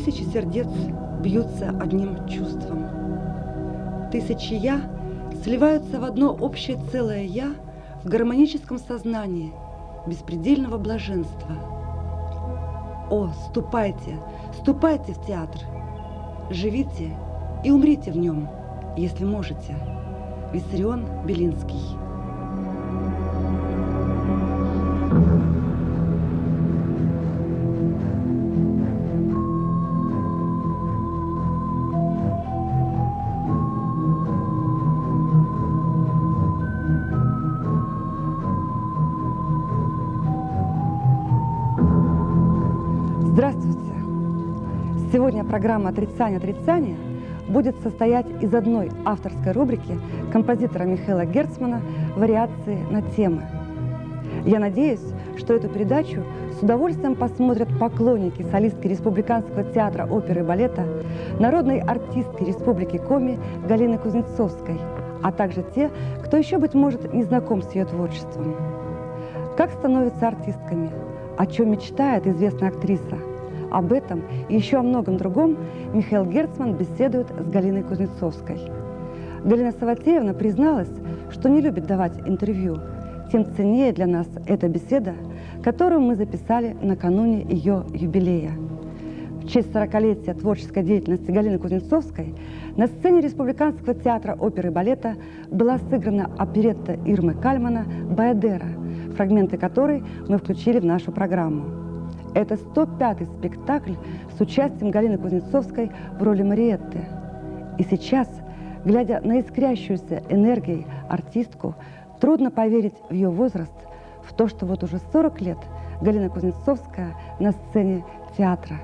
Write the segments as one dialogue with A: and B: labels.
A: Тысячи сердец бьются одним чувством. Тысячи «я» сливаются в одно общее целое «я» в гармоническом сознании беспредельного блаженства. О, ступайте, ступайте в театр! Живите и умрите в нем, если можете. Виссарион Белинский. Здравствуйте! Сегодня программа «Отрицание-отрицание» будет состоять из одной авторской рубрики композитора Михаила Герцмана «Вариации на темы». Я надеюсь, что эту передачу с удовольствием посмотрят поклонники солистки Республиканского театра оперы и балета, народной артистки Республики Коми Галины Кузнецовской, а также те, кто еще, быть может, не знаком с ее творчеством. Как становятся артистками? О чем мечтает известная актриса? Об этом и еще о многом другом Михаил Герцман беседует с Галиной Кузнецовской. Галина Саватеевна призналась, что не любит давать интервью. Тем ценнее для нас эта беседа, которую мы записали накануне ее юбилея. В честь 40-летия творческой деятельности Галины Кузнецовской на сцене Республиканского театра оперы и балета была сыграна оперетта Ирмы Кальмана «Баядера», фрагменты которой мы включили в нашу программу. Это 105-й спектакль с участием Галины Кузнецовской в роли Мариетты. И сейчас, глядя на искрящуюся энергией артистку, трудно поверить в ее возраст, в то, что вот уже 40 лет Галина Кузнецовская на сцене театра.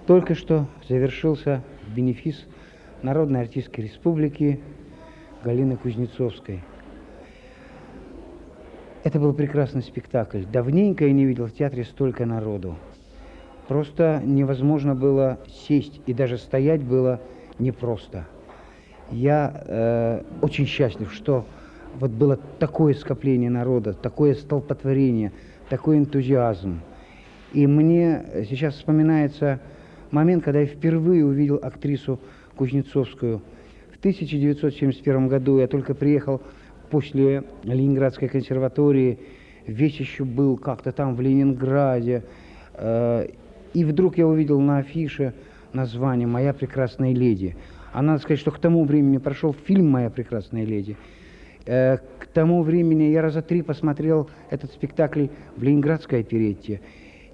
B: Только что завершился бенефис Народной артистской республики Галины Кузнецовской. Это был прекрасный спектакль. Давненько я не видел в театре столько народу. Просто невозможно было сесть, и даже стоять было непросто. Я очень счастлив, что вот было такое скопление народа, такое столпотворение, такой энтузиазм. И мне сейчас вспоминается момент, когда я впервые увидел актрису Кузнецовскую. В 1971 году я только приехал после Ленинградской консерватории, весь еще был как-то там в Ленинграде. И вдруг я увидел на афише название «Моя прекрасная леди». А надо сказать, что к тому времени прошел фильм «Моя прекрасная леди». К тому времени я раза 3 посмотрел этот спектакль в Ленинградской оперетте.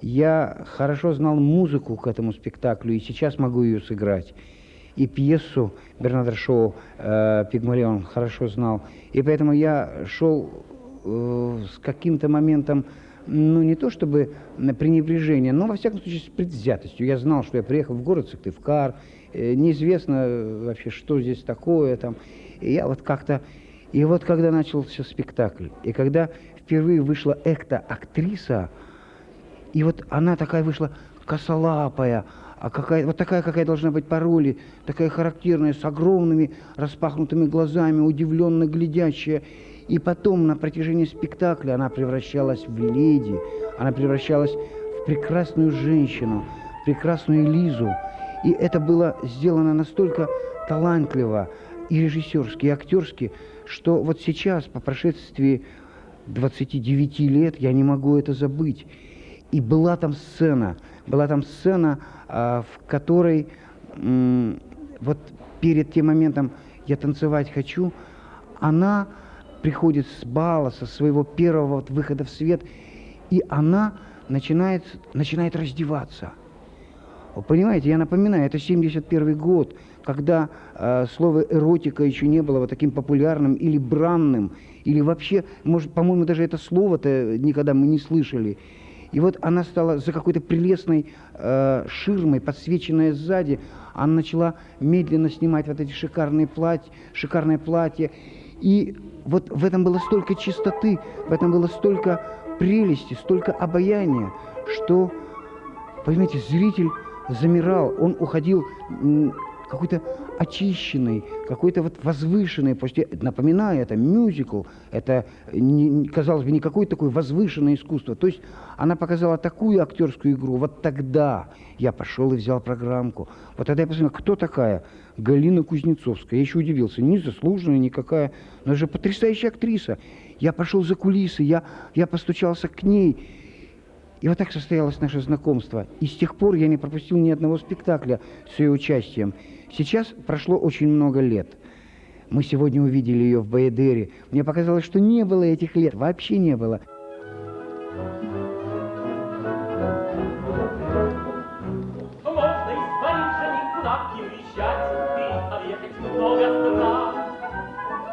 B: Я хорошо знал музыку к этому спектаклю, и сейчас могу ее сыграть. И пьесу Бернарда Шоу «Пигмалион» хорошо знал. И поэтому я шел с каким-то моментом, ну, не то чтобы пренебрежение, но, во всяком случае, с предвзятостью. Я знал, что я приехал в город Сыктывкар, неизвестно вообще, что здесь такое там. И я вот как-то... И вот когда начался спектакль, и когда впервые вышла актриса, и вот она такая вышла косолапая, вот такая, какая должна быть по роли, такая характерная, с огромными распахнутыми глазами, удивленно глядящая. И потом на протяжении спектакля она превращалась в леди, она превращалась в прекрасную женщину, в прекрасную Лизу. И это было сделано настолько талантливо и режиссерски, и актерски, что вот сейчас, по прошествии 29 лет, я не могу это забыть. И была там сцена, в которой вот перед тем моментом «Я танцевать хочу», она приходит с бала, со своего первого вот выхода в свет, и она начинает раздеваться. Вы понимаете, я напоминаю, это 71 год, когда слово «эротика» еще не было вот таким популярным или бранным, или вообще, может, по-моему, даже это слово-то никогда мы не слышали. И вот она стала за какой-то прелестной ширмой, подсвеченная сзади, она начала медленно снимать вот эти шикарное платье. И вот в этом было столько чистоты, в этом было столько прелести, столько обаяния, что, понимаете, зритель замирал, он уходил какой-то очищенный, какой-то вот возвышенный, почти, напоминаю, это мюзикл, это, казалось бы, не какое-то такое возвышенное искусство. То есть она показала такую актерскую игру. Вот тогда я пошел и взял программку. Вот тогда я посмотрел, кто такая Галина Кузнецовская. Я еще удивился, незаслуженная никакая, но это же потрясающая актриса. Я пошел за кулисы, я постучался к ней. И вот так состоялось наше знакомство. И с тех пор я не пропустил ни одного спектакля с ее участием. Сейчас прошло очень много лет. Мы сегодня увидели ее в Баядере. Мне показалось, что не было этих лет, вообще не было.
C: Можно из Парижа никуда не уезжать и объехать много стран.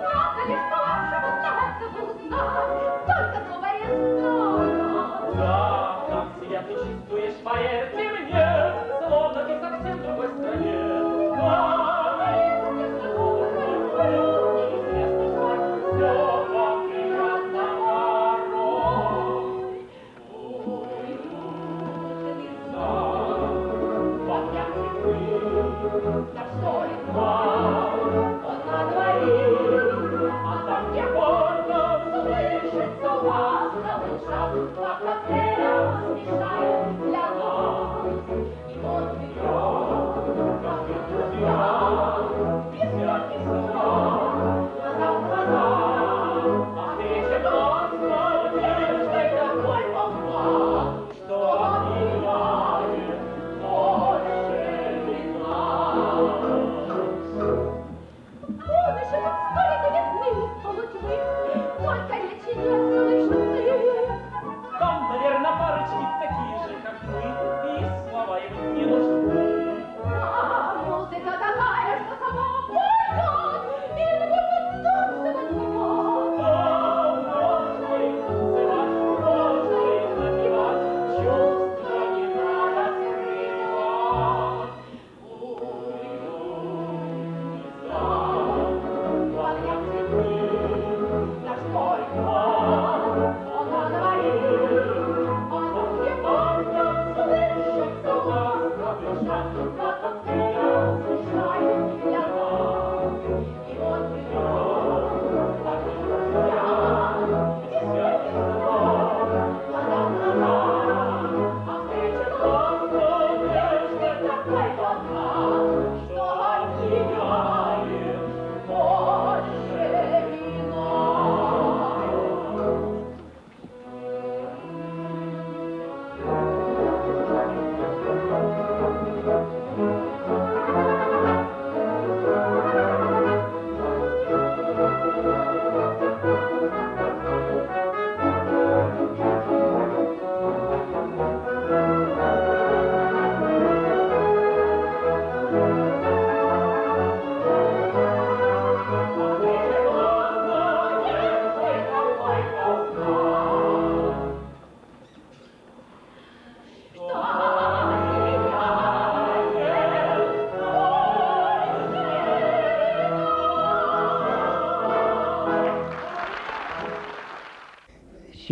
C: Надо лишь по-вашему стараться бы узнать только новое страна. Да, там себя ты чувствуешь, поверьте мне, словно ты совсем в другой стране.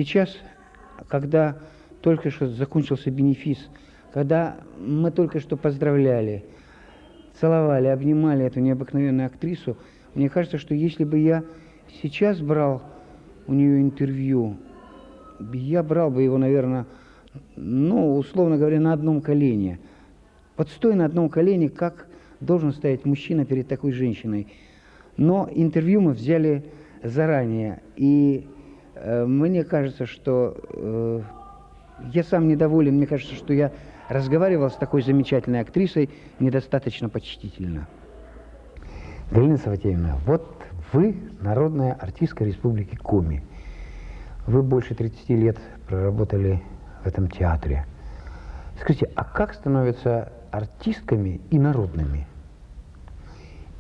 B: Сейчас, когда только что закончился бенефис, когда мы только что поздравляли, целовали, обнимали эту необыкновенную актрису, мне кажется, что если бы я сейчас брал у нее интервью, я брал бы его, наверное, ну, условно говоря, на одном колене. Вот стоя на одном колене, как должен стоять мужчина перед такой женщиной. Но интервью мы взяли заранее, и мне кажется, что я сам недоволен, мне кажется, что я разговаривал с такой замечательной актрисой недостаточно почтительно.
D: Галина Саватеевна, вот вы народная артистка Республики Коми. Вы больше 30 лет проработали в этом театре. Скажите, а как становятся артистками и народными?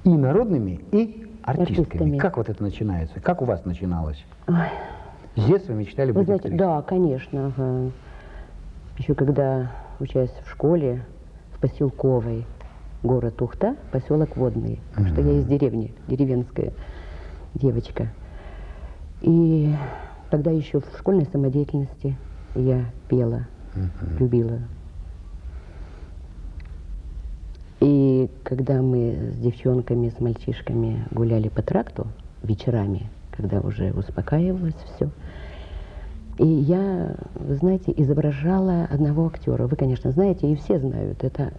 D: И народными, и артистками. Как вот это начинается? Как у вас начиналось?
E: Ой.
D: С детства мечтали быть актрисой?
E: Да, конечно. Ага. Еще когда учась в школе в Поселковой, город Ухта, поселок Водный, потому что я из деревни, деревенская девочка. И тогда еще в школьной самодеятельности я пела, любила. И когда мы с девчонками, с мальчишками гуляли по тракту вечерами, когда уже успокаивалось все, и я, вы знаете, изображала одного актера. Вы, конечно, знаете, и все знают, это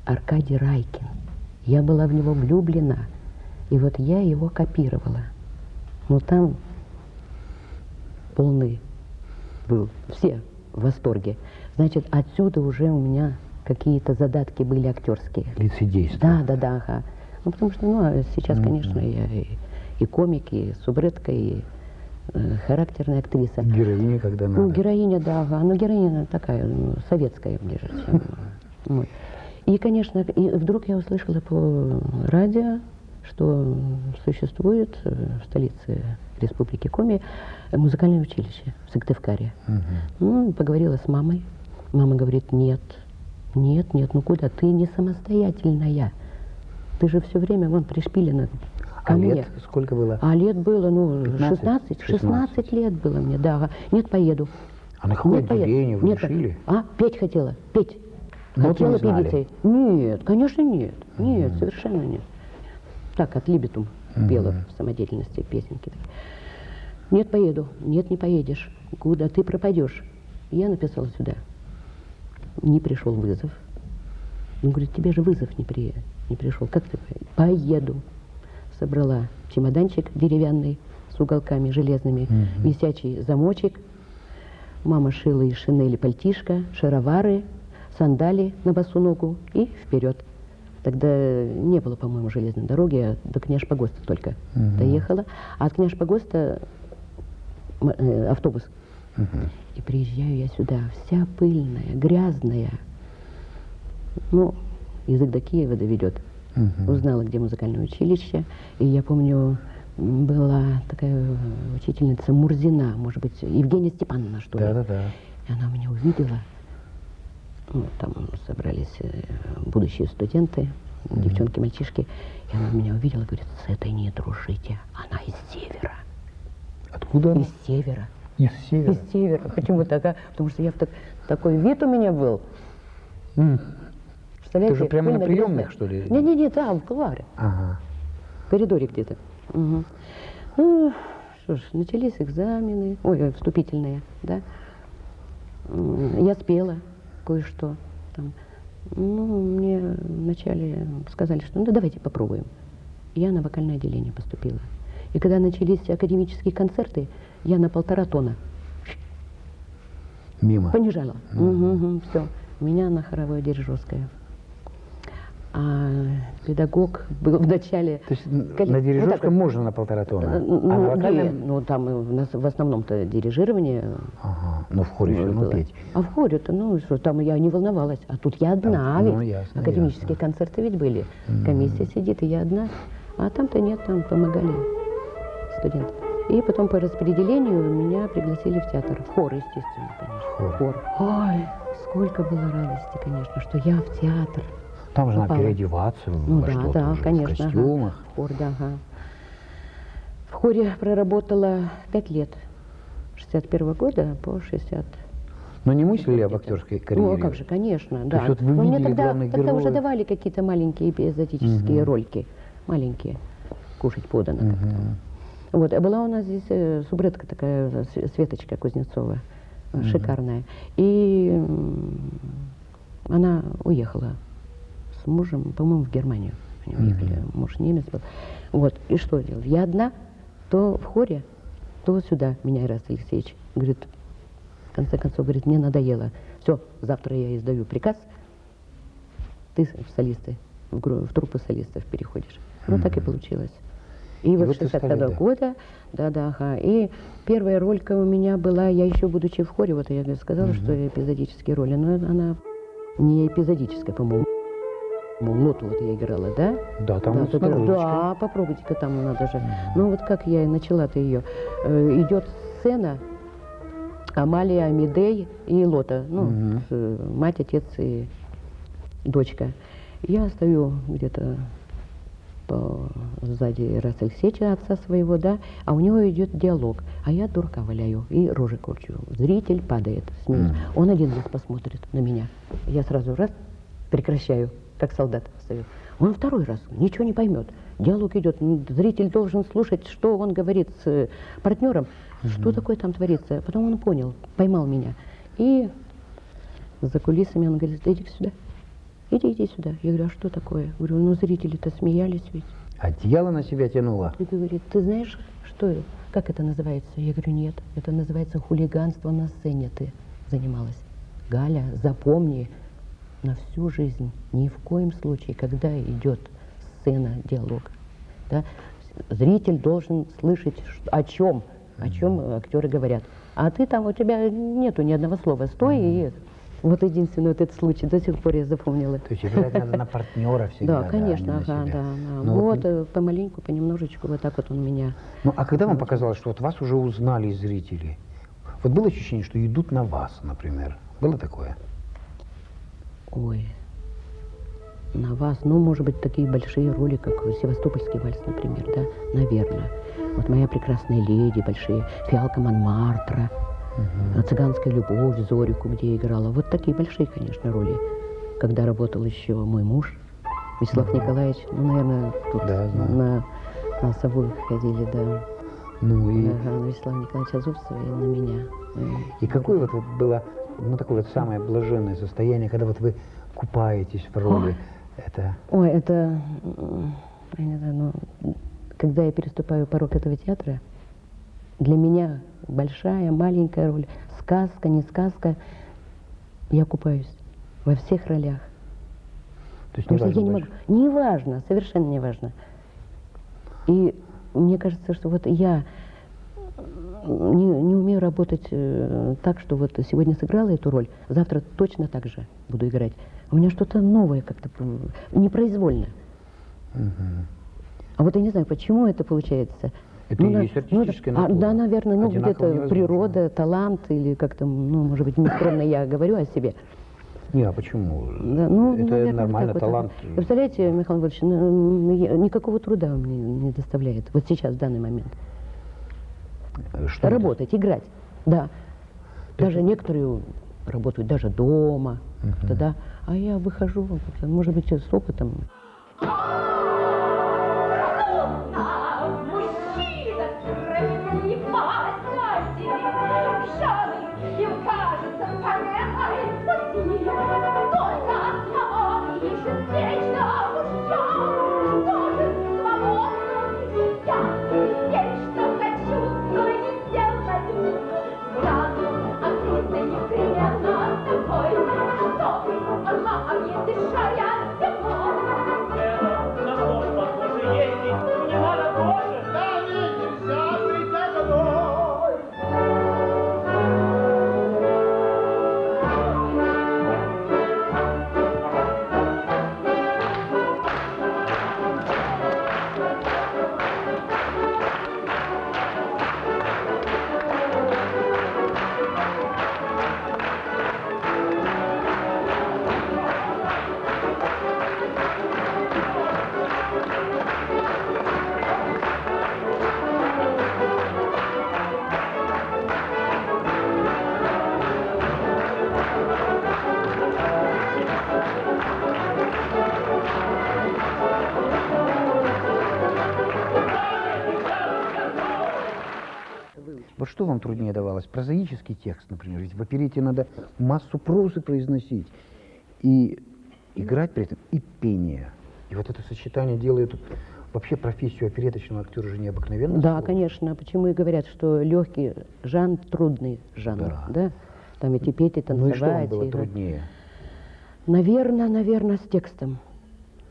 E: Аркадий Райкин. Я была в него влюблена, и вот я его копировала. Но там полный был, все в восторге. Значит, отсюда уже у меня какие-то задатки были актерские.
D: Лицедейство.
E: Да, ага. Ну, потому что, ну, сейчас, конечно, я и комик, и субредка, и характерная актриса.
D: Героиня, когда надо.
E: Ну, героиня, да, ага. Но героиня такая, ну, советская ближе, чем... Вот. И, конечно, и вдруг я услышала по радио, что существует в столице Республики Коми музыкальное училище в Сыктывкаре. Ну, поговорила с мамой. Мама говорит, нет, ну куда? Ты не самостоятельная. Ты же все время вон пришпилена ко мне.
D: Лет сколько было?
E: А лет было, ну,
D: 15?
E: 16 лет было мне, да. Ага. Нет, поеду.
D: А на какое
E: Нет, поеду.
D: отделение вы
E: Нет,
D: решили?
E: петь хотела, петь.
D: Ноты не
E: Хотела
D: знали?
E: певицей. Нет, конечно, нет. Нет, совершенно нет. Так, от либитум пела в самодеятельности песенки. Нет, поеду. Нет, не поедешь. Куда ты пропадешь? Я написала сюда. Не пришел вызов. Он говорит, тебе же вызов не пришел. Как ты поедешь? Поеду. Собрала чемоданчик деревянный с уголками железными, висячий замочек. Мама шила из шинели пальтишко, шаровары, сандали на босу ногу и вперед. Тогда не было, по-моему, железной дороги, а до Княж-Погоста только доехала. А от Княж-Погоста автобус. И приезжаю я сюда, вся пыльная, грязная. Ну, язык до Киева доведет. Узнала, где музыкальное училище. И я помню, была такая учительница Мурзина, может быть, Евгения Степановна, что ли.
D: Да.
E: И она меня увидела. Ну, там собрались будущие студенты, девчонки, мальчишки. И она меня увидела и говорит, с этой не дружите, она из севера.
D: Откуда она?
E: Из севера.
D: Из севера?
E: Из севера. Почему так? Потому что я такой вид у меня был. Представляете?
D: Ты же прямо на
E: пыльно,
D: приемных,
E: грязно.
D: что ли?
E: Не, там, в кулуаре.
D: Ага.
E: В коридоре где-то. Ну, что ж, начались экзамены, вступительные, да. Я спела кое-что там. Ну, мне вначале сказали, что ну давайте попробуем. Я на вокальное отделение поступила. И когда начались академические концерты, я на 1,5 тона
D: Мимо?
E: понижала. Все. Меня на хоровое дирижерское. А педагог был в начале...
D: То есть на дирижерском можно на 1,5 тона? А на вокальном?
E: Ну, там у нас в основном-то дирижирование.
D: Ага, но в хоре все равно
E: было.
D: петь.
E: А в хоре-то, ну, что, там я не волновалась. А тут я одна ведь.
D: Ну, ясно,
E: Академические
D: ясно.
E: концерты ведь были. Комиссия сидит, и я одна. А там-то нет, там помогали студенты. И потом по распределению меня пригласили в театр. В хор, естественно, конечно.
D: Хор.
E: Ой, сколько было радости, конечно, что я в театр.
D: Там же надо
E: попала.
D: переодеваться
E: Ну
D: во
E: да,
D: что-то
E: да,
D: уже,
E: конечно.
D: в костюмах.
E: В хор, да, ага. В хоре проработала 5 лет. 61 года по 60.
D: Но не мыслили об актерской карьере?
E: Ну, а как же, конечно, да.
D: есть вот вы
E: Но мне
D: видели
E: тогда
D: главных
E: уже
D: героев?
E: давали какие-то маленькие эпизодические рольки. Маленькие. Кушать подано как-то. Вот. А была у нас здесь субредка такая, Светочка Кузнецова, шикарная. И она уехала с мужем, по-моему, в Германию. Они уехали, муж немец был. Вот. И что делать? Я одна, то в хоре, то сюда меня Ираст Алексеевич говорит, в конце концов, говорит, мне надоело. Все, завтра я издаю приказ, ты в солисты, в труппу солистов переходишь. Ну, так и получилось. И вот
D: вот
E: с
D: вы стали,
E: 62 года, ага. И первая ролька у меня была, я еще будучи в хоре, вот я сказала, что эпизодические роли, но она не эпизодическая, по-моему. Ноту вот я играла, да?
D: Да, там вот с
E: только-
D: наружечкой.
E: да, попробуйте-ка там надо же. Ну вот как я и начала-то ее. Идет сцена Амалия, Амедей и Лота. Ну, мать, отец и дочка. Я стою где-то сзади Ираста Алексеевича, отца своего, да, а у него идет диалог. А я дурака валяю и рожи корчу. Зритель падает, смеется. Он один раз посмотрит на меня. Я сразу раз прекращаю, как солдат стою. Он второй раз ничего не поймет. Диалог идет. Зритель должен слушать, что он говорит с партнером, что такое там творится. Потом он понял, поймал меня. И за кулисами он говорит, иди сюда. Иди сюда. Я говорю, а что такое? Говорю, ну зрители-то смеялись ведь.
D: Одеяло на себя тянуло?
E: И говорит, ты знаешь, что, как это называется? Я говорю, нет, это называется хулиганство на сцене ты занималась. Галя, запомни на всю жизнь, ни в коем случае, когда идет сцена, диалог, да, зритель должен слышать, о чем актеры говорят. А ты там, у тебя нету ни одного слова, стой и... Вот единственный вот этот случай, до сих пор я запомнила.
D: То есть играть надо на партнера всегда.
E: Да, конечно,
D: а не на
E: ага,
D: себя.
E: да.
D: Ну,
E: Вот помаленьку, понемножечку, вот так вот он меня...
D: Ну, а когда вам показалось, что вот вас уже узнали зрители? Вот было ощущение, что идут на вас, например? Было такое?
E: Ой, на вас, ну, может быть, такие большие роли, как «Севастопольский вальс», например, да, наверное. Вот «Моя прекрасная леди», большие, «Фиалка Монмартра», «Цыганская любовь», «Зорику», где я играла. Вот такие большие, конечно, роли. Когда работал еще мой муж, Вячеслав Николаевич, ну, наверное, тут
D: Да, знаю.
E: на сову ходили, да.
D: Ну и,
E: Ага, на Вячеслава Николаевича Зубцева и на меня.
D: и какое вот было, ну, такое вот самое блаженное состояние, когда вот вы купаетесь в роли? Это...
E: Ой, это, я не знаю, ну, когда я переступаю порог этого театра, для меня большая, маленькая роль, сказка, не сказка, я купаюсь во всех ролях.
D: То есть
E: Потому что я не
D: неважно
E: могу, не важно, совершенно не важно. И мне кажется, что вот я не умею работать так, что вот сегодня сыграла эту роль, завтра точно так же буду играть. У меня что-то новое как-то, непроизвольно. А вот я не знаю, почему это получается.
D: Это и есть артистическая натура.
E: Да, наверное, ну
D: Одинаково
E: где-то
D: невозможно.
E: природа, талант, или как-то, ну, может быть, нескромно я говорю о себе.
D: Не, а почему?
E: Да, ну,
D: Это
E: наверное,
D: нормально,
E: так вот.
D: талант.
E: Вы представляете, Михаил Иванович, никакого труда мне не доставляет, вот сейчас, в данный момент.
D: Что
E: Работать, играть, да. Даже некоторые работают даже дома, да. А я выхожу, может быть, с опытом.
C: Мужчина красив, мастер, пьяный, им кажется, помехой пути. Только одного ищет вечно мужчина, что же свободно я вечно хочу, но не делаю. Сразу открыто непременно такой, чтобы могла мне дышать земной.
B: что вам труднее давалось? Прозаический текст, например. Ведь в оперете надо массу прозы произносить и играть при этом, и пение. И вот это сочетание делает вообще профессию опереточного актера же необыкновенно.
E: Да,
B: сложной.
E: конечно. Почему и говорят, что легкий жанр, трудный жанр. Да. Там ведь и петь, и танцевать.
B: Ну и что вам было
E: и,
B: труднее?
E: Наверное, с текстом.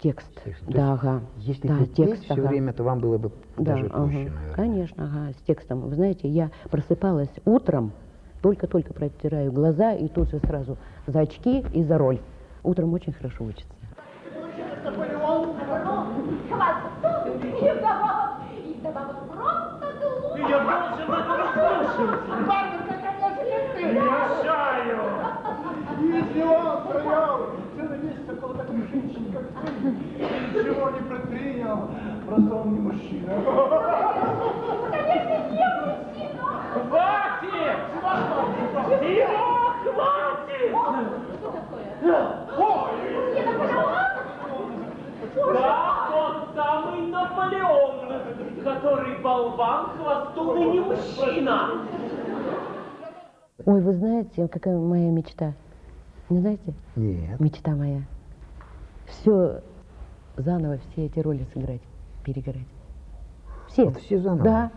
E: Текст.
B: Текст.
E: Да, ага.
B: Если
E: да,
B: бы петь
E: текст,
B: все
E: ага.
B: время, то вам было бы
E: Да,
B: даже
E: ага.
B: проще, наверное.
E: Конечно, ага, с текстом. Вы знаете, я просыпалась утром, только-только протираю глаза, и тут же сразу за очки и за роль. Утром очень хорошо учится.
C: И вдобавок просто глупо.
F: Я должен этого слушать.
G: Бабушка, конечно, ты!
F: Прощаю.
G: Если он стоял целый месяц около такой женщины, как ты, и ничего не предпринял, просто он не мужчина.
C: Конечно, не мужчина.
F: Хватит! Его хватит!
C: Что такое? Мужчина Наполеон?
F: Да, тот самый Наполеон, который болван, хвостун и не мужчина.
E: Ой, вы знаете, какая моя мечта? Не знаете?
B: Нет.
E: Мечта моя. Все заново, все эти роли сыграть, переиграть. Все.
B: Вот все заново?
E: Да.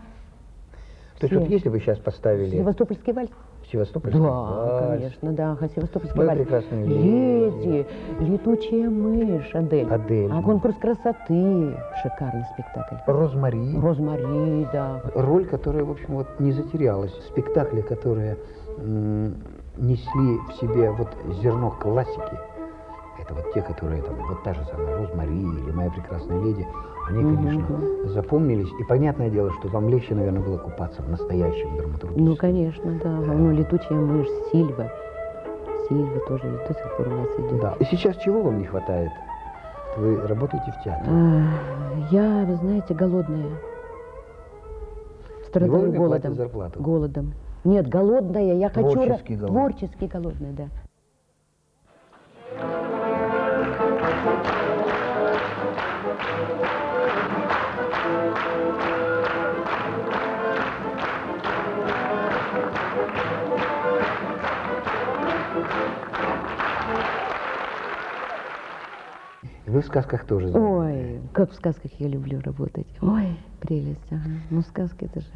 B: То есть
E: все.
B: вот если бы сейчас поставили
E: Севастопольский вальс?
B: Севастопольский
E: Да,
B: вальс,
E: конечно, да, Севастопольский
B: «Моя
E: вальс.
B: прекрасная
E: Леди, летучая мышь, Адель.
B: Адель.
E: А конкурс красоты, шикарный спектакль.
B: Розмари.
E: Розмари, да.
B: Роль, которая, в общем, вот не затерялась. Спектакли, которые несли в себе вот зерно классики, это вот те, которые там, вот та же самая Розмари или «Моя прекрасная леди», они, конечно, запомнились. И понятное дело, что вам легче, наверное, было купаться в настоящем драматургии.
E: Ну, конечно, да. Ну, летучая мышь, Сильва. Сильва тоже до сих пор у нас идет.
B: Да. И сейчас чего вам не хватает? Вы работаете в театре.
E: Я, вы знаете, голодная. Страдаю
B: вовремя
E: голодом.
B: платят зарплату?
E: Голодом. Нет, голодная. Я хочу...
B: Творчески голодная.
E: Творчески голодная, да.
B: И вы в сказках тоже занимаетесь.
E: Ой, как в сказках я люблю работать. Ой, прелесть. Ага. Ну, сказки это же...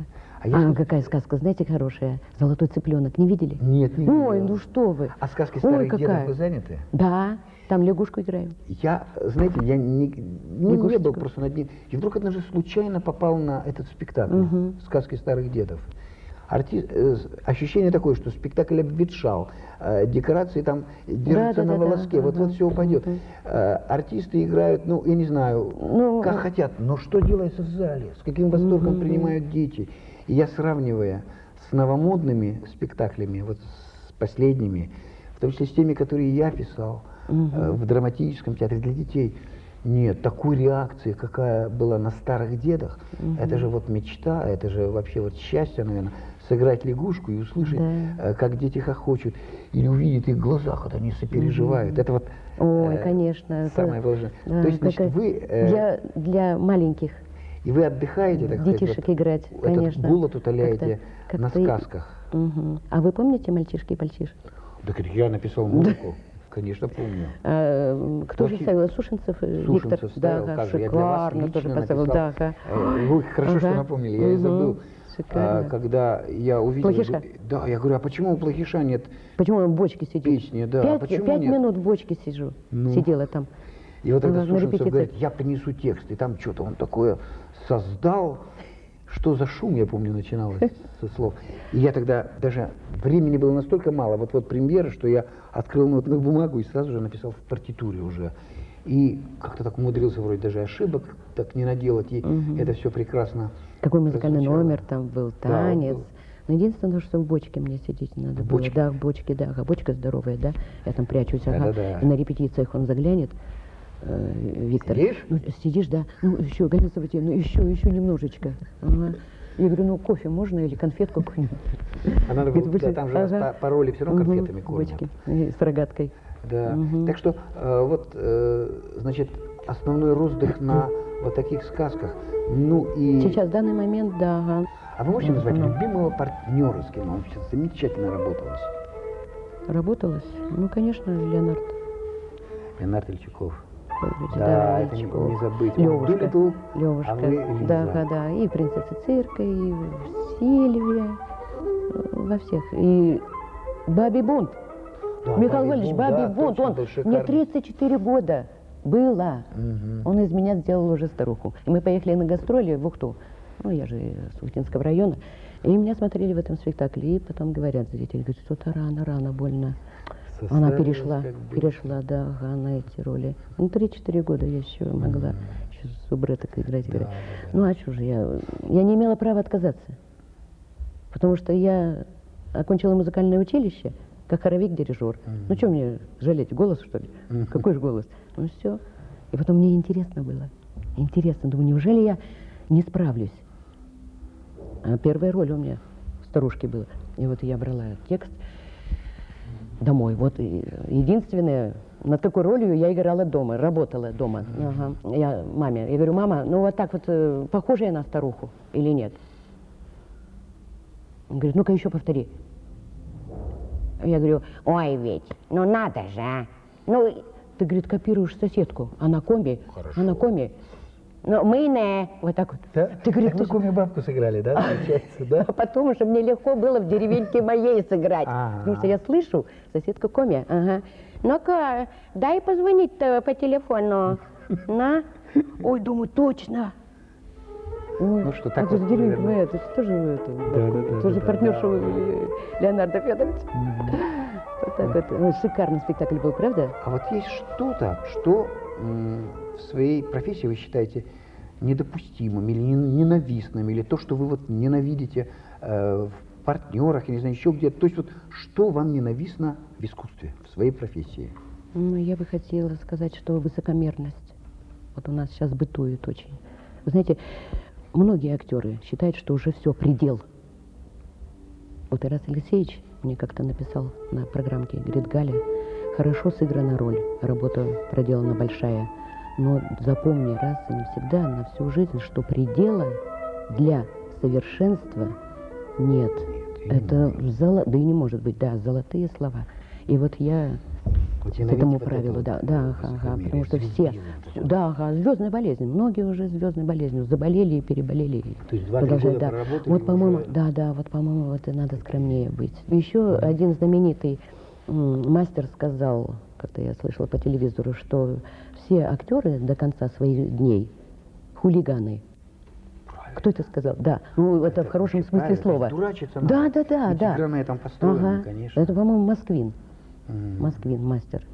B: А если-
E: какая сказка, знаете, хорошая? «Золотой цыпленок». Не видели?
B: Нет, не
E: Ой,
B: видел.
E: ну что вы.
B: А сказки
E: Ой,
B: старых дедов
E: какая.
B: вы заняты?
E: Да, там лягушку играем.
B: Я, знаете, я не был
E: Лягушечка.
B: просто над ним. И вдруг однажды случайно попал на этот спектакль «Сказки старых дедов». Ощущение такое, что спектакль обветшал, декорации там держатся на
E: да-да-да,
B: волоске, вот все упадет. Артисты играют, ну, я не знаю,
E: Ну,
B: как хотят, но что делается в зале, с каким восторгом принимают дети. И я, сравнивая с новомодными спектаклями, вот с последними, в том числе с теми, которые я писал в драматическом театре для детей, нет, такой реакции, какая была на старых дедах, это же вот мечта, это же вообще вот счастье, наверное, сыграть лягушку и услышать, как дети хохочут, или увидеть их в глазах, вот они сопереживают. Это вот
E: Ой, конечно. это-
B: самое важное.
E: да,
B: То есть, значит,
E: такая-
B: вы,
E: для маленьких
B: и вы отдыхаете, так
E: детишек
B: сказать, вот
E: играть, конечно.
B: этот голод утоляете
E: Как-то-
B: на
E: как-то и-
B: сказках.
E: Мгм. А вы помните «Мальчишки и пальчишки»?
B: Так я написал музыку, конечно, помню.
E: Кто же
B: Плохи-
E: ставил? Сушинцев, Виктор.
B: Сушинцев ставил,
E: Да,
B: как же, я для вас
E: шикарно тоже
B: лично
E: поставил.
B: написал.
E: Да, ага.
B: Вы хорошо, что
E: Ага.
B: напомнили, я и забыл.
E: Шикарно.
B: Когда я увидел...
E: Плохиша?
B: Да, я говорю, а почему у Плохиша нет
E: Почему он в бочке сидит?
B: песни? Да,
E: Пять
B: почему нет?
E: минут в бочке сижу.
B: Ну.
E: Сидела там.
B: И вот тогда
E: на
B: Сушинцев
E: репетиции.
B: говорит, я принесу текст. И там что-то он такое создал. Что за шум, я помню, начиналось со слов. И я тогда даже времени было настолько мало, вот премьера, что я открыл нотную бумагу и сразу же написал в партитуре уже. И как-то так умудрился вроде даже ошибок так не наделать. И это все прекрасно
E: Какой музыкальный
B: прозвучало.
E: номер там был,
B: Да,
E: танец.
B: был.
E: Но единственное, что в бочке мне сидеть не надо
B: В
E: было.
B: бочке?
E: Да, в бочке, да. А бочка здоровая, да. Я там прячусь, ага.
B: Да-да-да.
E: И на репетициях он заглянет. Виктор.
B: Сидишь?
E: Ну, сидишь, да. Ну, еще, Галина Саватеевна, ну, еще немножечко. Ага. Я говорю, ну, кофе можно или конфетку какую-нибудь?
B: А надо
E: Говорит,
B: было, да,
E: «Больше-
B: там же вас
E: ага».
B: по роли все равно конфетами
E: В
B: кормят.
E: бочке с рогаткой.
B: Да. Так что значит, основной роздых на вот таких сказках. Ну и...
E: Сейчас, в данный момент, да, ага.
D: А вы можете назвать
E: основном.
D: любимого партнера, с кем вам сейчас замечательно работалось?
E: Работалось? Ну, конечно, Леонард.
D: Леонард Ильчаков.
E: Павлович,
D: Да, это
E: Ильчаков.
D: не забыть. Он
E: Левушка.
D: Дулиттл,
E: Левушка.
D: а вы Лиза.
E: Да. И принцесса Цирка, и Сильвия. Во всех. И Баби Бунт.
D: Да,
E: Михаил
D: Баби
E: Валерьевич,
D: Бунт,
E: Баби
D: да,
E: Бунт,
D: точно,
E: он
D: был
E: мне
D: шикарный.
E: 34 года было.
D: Мгм.
E: Он из меня сделал уже старуху. И мы поехали на гастроли в Ухту. Ну, я же с Ухтинского района. И меня смотрели в этом спектакле. И потом говорят зрители, говорят, что-то рано, больно. Она
D: Состарилась,
E: перешла,
D: как бы.
E: да, ага, на эти роли. Ну, 3-4 года я еще могла еще субреток играть.
D: Да.
E: Ну, а что же, я не имела права отказаться. Потому что я окончила музыкальное училище, как хоровик-дирижер. Ну, что мне жалеть, голос, что ли? Какой же голос? Ну, все. И потом мне интересно было. Интересно. Думаю, неужели я не справлюсь? А первая роль у меня старушки была. И вот я брала текст домой. Вот единственное, над такой ролью я играла дома, работала дома. Ага. Я говорю, мама, ну вот так вот, похожа я на старуху или нет? Он говорит, ну-ка еще повтори. Я говорю, ой, ведь, ну надо же, а. Ну, ты, говорит, копируешь соседку, она коми, Ну, мы не, вот так вот.
D: Да?
E: Ты, говорит,
D: Так вы Коми бабку сыграли, да, получается, да?
E: а потом уже мне легко было в деревеньке моей сыграть.
D: Ага.
E: Потому что я слышу, соседка Коми, ага. Ну-ка, дай позвонить-то по телефону. На. Ой, думаю, точно. Ой,
D: Ну что, так
E: это
D: вот,
E: же деревенька
D: наверное.
E: моя, это тоже
D: да,
E: тоже
D: да,
E: партнерша
D: да.
E: Леонардо Федоровича. Вот так вот. Ой, шикарный спектакль был, правда?
D: А вот есть что-то, что в своей профессии вы считаете недопустимым или ненавистным, или то, что вы вот ненавидите в партнерах, я не знаю, еще где-то. То есть вот что вам ненавистно в искусстве, в своей профессии?
E: Ну, я бы хотела сказать, что высокомерность. Вот у нас сейчас бытует очень. Вы знаете, многие актеры считают, что уже все, предел. Вот Тарас Алексеевич мне как-то написал на программке, говорит, Галя, хорошо сыграна роль, работа проделана большая, но запомни раз и навсегда, на всю жизнь, что предела для совершенства нет. Это да и не может быть, да, золотые слова. И вот я
D: Вот
E: к
D: ненавидите
E: этому
D: вот
E: правилу,
D: это вот
E: ага,
D: высокомерие,
E: потому что все,
D: звездизм такой.
E: да, ага, звездная болезнь, многие уже звездной болезнью заболели и переболели. И
D: То есть 2-3
E: продолжают,
D: года
E: да.
D: проработали
E: Вот, по-моему,
D: уже.
E: да, вот, по-моему, вот и надо скромнее быть. Еще один знаменитый мастер сказал, как-то я слышала по телевизору, что все актеры до конца своих дней хулиганы. Кто это сказал? Да, ну это в хорошем
D: вообще
E: смысле
D: правильно,
E: слова.
D: дурачиться
E: Да,
D: надо.
E: да.
D: Ведь игра на этом построена,
E: Ага.
D: конечно.
E: Это, по-моему, Москвин.
D: М.
E: Москвин, мастер.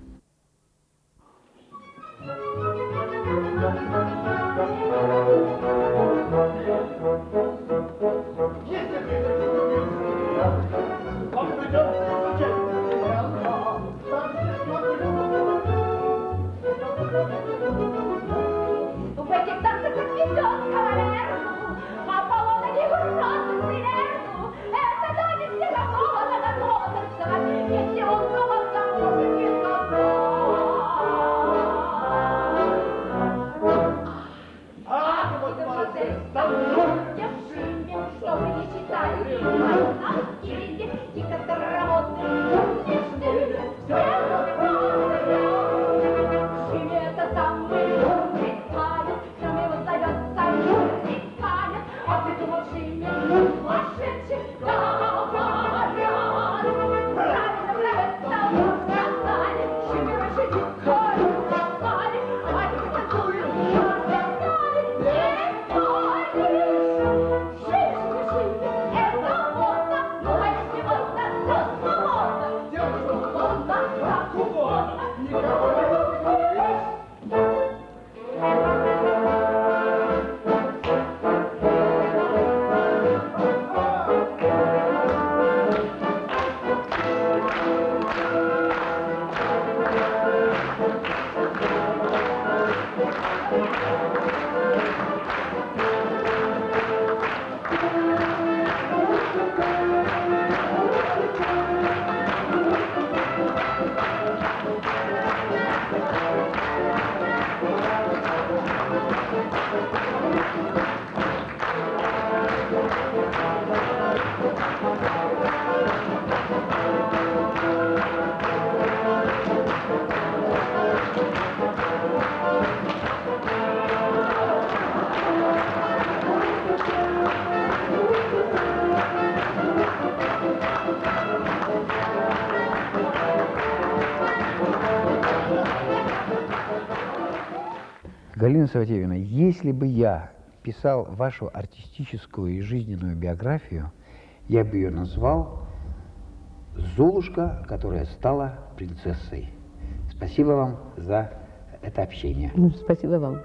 G: Он придет,
C: В этих танцах расцветет кавалеру, Аполлона не грозит Принерду. Это танец не готова танцевать, если он снова заможет не
G: ах, вот
C: мадемуазель,
G: молодец,
C: держи, что вы не читали, война или лексика доработы. Лишь это самый умный танец, кроме его зовется умный танец, а придумал Шиммер сумасшедший говорят. Правильно, это нужно танец, Шиммер больше не ходит на танец, а не танцует, не паришь. Шиммер, это модно, ну а если модно, то свободно.
G: девушка,
C: Модно, как
G: угодно, никого не волнует.
D: Галина Саватеевна, если бы я писал вашу артистическую и жизненную биографию, я бы ее назвал «Золушка, которая стала принцессой». Спасибо вам за это общение.
E: Спасибо вам.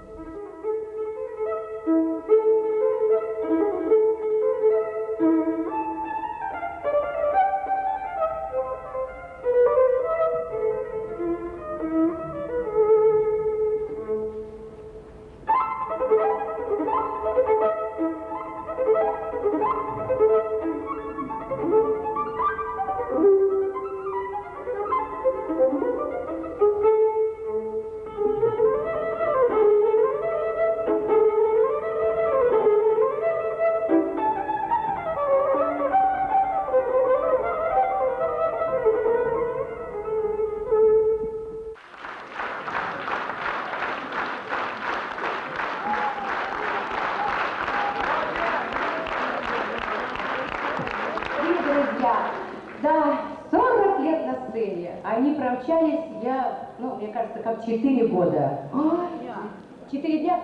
H: Да, 40 лет на сцене. Они промчались, мне кажется, как 4 года. 4 дня?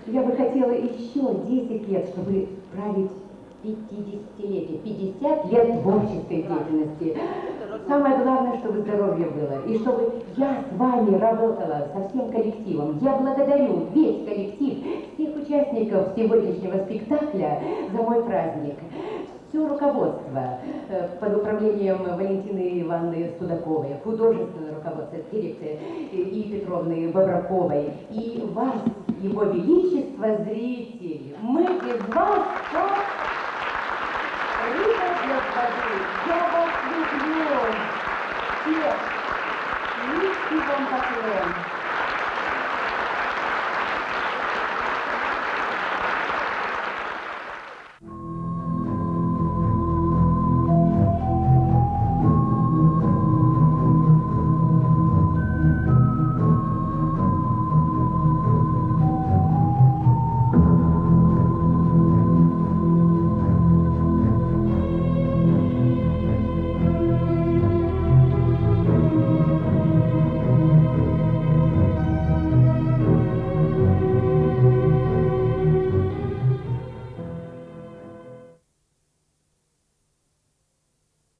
H: Я бы хотела еще 10 лет, чтобы править 50-летие, 50 лет творческой деятельности. Самое главное, чтобы здоровье было, и чтобы я с вами работала, со всем коллективом. Я благодарю весь коллектив, всех участников сегодняшнего спектакля за мой праздник. Все руководство под управлением Валентины Ивановны Судаковой, художественное руководство, дирекция и Петровны Бобраковой, и вас, Его Величество, зрители. Мы без вас, рыба для воды. Я вас люблю. Всех. Низкий вам поклон.